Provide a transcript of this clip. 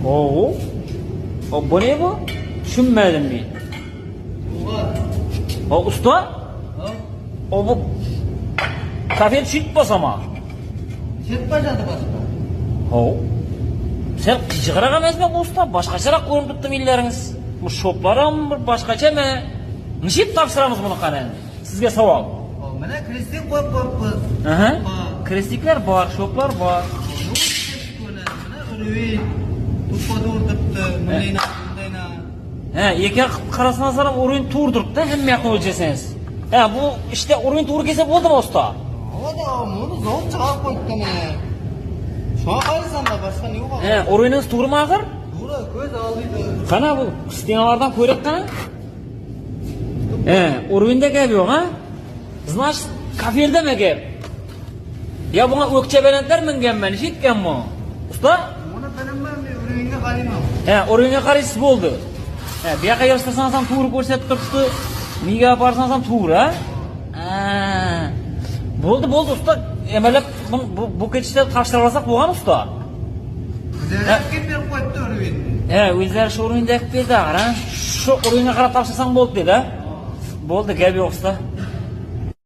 Oo. O bu ne bu? Düşünmedim mi? O usta? O bu kafel çıkmaz ama. Çıkmayacaktı başka. O. Sen kıcıkırak emezme bu usta. Başkaçarak koyup tuttum illeriniz. Bu şoplarım bir başkaça mı? Nişip tapşıramız bunu kanen. Sizge savol. O mana kristik koyup koyupmiz. Aha. Kristikler var, şoplar var. Urvin. Tuppa o'rtibdi. Mundayna, mundayna. He, eker qarasana sana o'rin to'rdiribdi, hamma yoqni o'lchasangiz. He, bu işte o'rin to'g'ri kelsa bo'ldimi usta? Hada, buni zo'r chiqarib qo'yibdimi? Shuna qarasan-da, boshqa ne yo'q? He, o'riningiz to'g'rimi axir? To'g'ri, ko'z oldida. Qana bu stenolardan ko'rak qana? He, o'rinda gap yo'q, ha? Значит, kafeldami gap? Ya bunga o'kcha balandlar minganman, eshitganmi? Usta? Buni bilmayman, men urvinga qarayman. He, o'ringa qaraysiz bo'ldi. He, bu yoqqa yursangiz ham to'g'ri ko'rsatib turibdi. Nega borsangiz ham to'g'ri, ha? Bo'ldi usta. Emalab bu ketishda topshirib olsak bo'lgan usta. Zararga berib qo'yibdi urvinni. He, o'zlari shu o'rinda berdi, ha? Shu o'ringa qarab topshirsang bo'ldi dedi. Bo'ldi, gap yo'q usta.